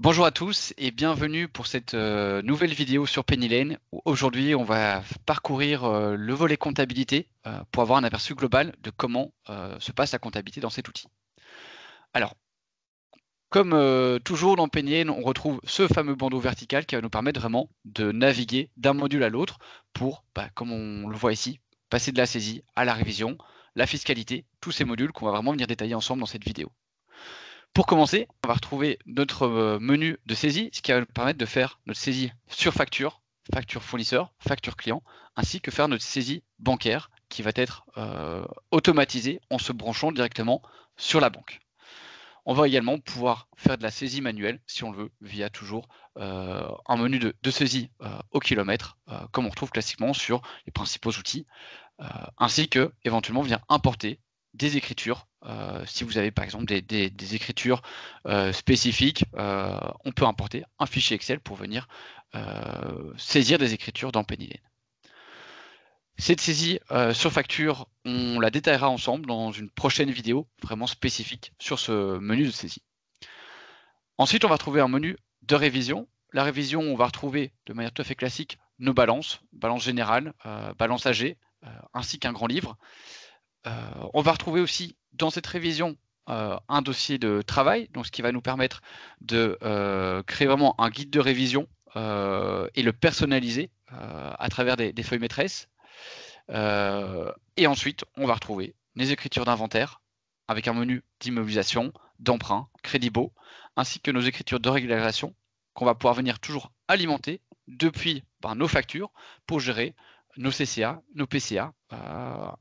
Bonjour à tous et bienvenue pour cette nouvelle vidéo sur PennyLane. Aujourd'hui, on va parcourir le volet comptabilité pour avoir un aperçu global de comment se passe la comptabilité dans cet outil. Alors, comme toujours dans PennyLane, on retrouve ce fameux bandeau vertical qui va nous permettre vraiment de naviguer d'un module à l'autre pour, comme on le voit ici, passer de la saisie à la révision, la fiscalité, tous ces modules qu'on va vraiment venir détailler ensemble dans cette vidéo. Pour commencer, on va retrouver notre menu de saisie, ce qui va nous permettre de faire notre saisie sur facture, facture fournisseur, facture client, ainsi que faire notre saisie bancaire qui va être automatisée en se branchant directement sur la banque. On va également pouvoir faire de la saisie manuelle, si on le veut, via toujours un menu de saisie au kilomètre, comme on retrouve classiquement sur les principaux outils, ainsi que éventuellement venir importer des écritures. Si vous avez par exemple des écritures spécifiques, on peut importer un fichier Excel pour venir saisir des écritures dans PennyLane. Cette saisie sur facture, on la détaillera ensemble dans une prochaine vidéo vraiment spécifique sur ce menu de saisie. Ensuite, on va trouver un menu de révision. La révision, on va retrouver de manière tout à fait classique nos balances, balance générale, balance AG, ainsi qu'un grand livre. On va retrouver aussi dans cette révision un dossier de travail, donc ce qui va nous permettre de créer vraiment un guide de révision et le personnaliser à travers des feuilles maîtresses. Et ensuite, on va retrouver les écritures d'inventaire avec un menu d'immobilisation, d'emprunt, crédit beau, ainsi que nos écritures de régularisation qu'on va pouvoir venir toujours alimenter depuis nos factures pour gérer nos CCA, nos PCA,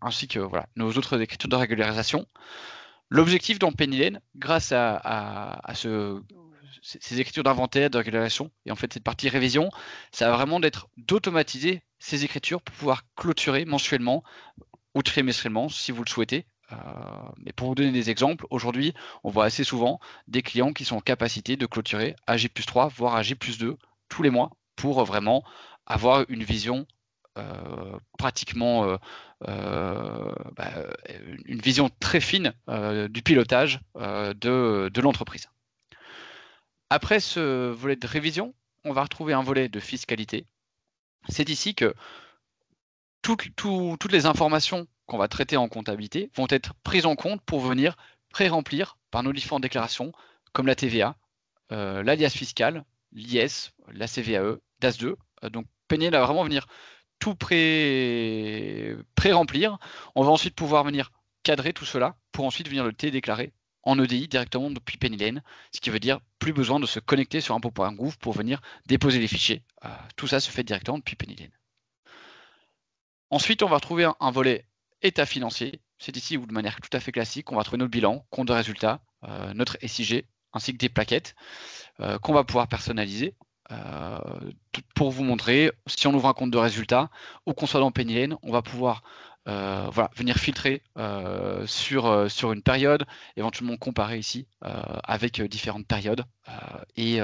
ainsi que voilà, nos autres écritures de régularisation. L'objectif dans PennyLane, grâce à ces écritures d'inventaire, de régularisation, et en fait cette partie révision, ça va vraiment d'être d'automatiser ces écritures pour pouvoir clôturer mensuellement ou trimestriellement si vous le souhaitez. Mais pour vous donner des exemples, aujourd'hui, on voit assez souvent des clients qui sont en capacité de clôturer à J+3, voire à J+2 tous les mois pour vraiment avoir une vision pratiquement une vision très fine du pilotage de l'entreprise. Après ce volet de révision, on va retrouver un volet de fiscalité. C'est ici que toutes les informations qu'on va traiter en comptabilité vont être prises en compte pour venir pré-remplir par nos différentes déclarations, comme la TVA, l'alias fiscal, l'IS, la CVAE, DAS2. Donc PennyLane va vraiment venir tout pré-remplir. On va ensuite pouvoir venir cadrer tout cela pour ensuite venir le téléclarer en EDI directement depuis PennyLane, ce qui veut dire plus besoin de se connecter sur impôts.gouv pour venir déposer les fichiers. Tout ça se fait directement depuis PennyLane. Ensuite, on va retrouver un volet état financier. C'est ici où, de manière tout à fait classique, on va trouver notre bilan, compte de résultat, notre SIG, ainsi que des plaquettes qu'on va pouvoir personnaliser pour vous montrer, si on ouvre un compte de résultat ou qu'on soit dans PennyLane, on va pouvoir venir filtrer sur une période, éventuellement comparer ici avec différentes périodes et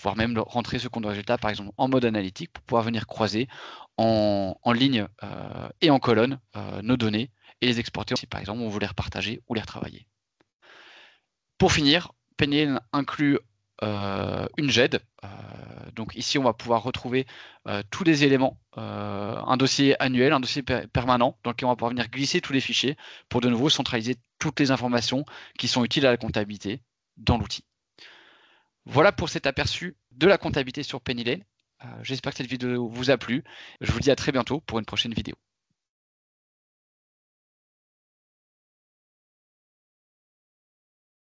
voire même rentrer ce compte de résultat par exemple en mode analytique pour pouvoir venir croiser en ligne et en colonne nos données et les exporter si par exemple on veut les repartager ou les retravailler. Pour finir, PennyLane inclut une GED. Donc ici, on va pouvoir retrouver tous les éléments, un dossier annuel, un dossier permanent, dans lequel on va pouvoir venir glisser tous les fichiers pour de nouveau centraliser toutes les informations qui sont utiles à la comptabilité dans l'outil. Voilà pour cet aperçu de la comptabilité sur PennyLane. J'espère que cette vidéo vous a plu. Je vous dis à très bientôt pour une prochaine vidéo.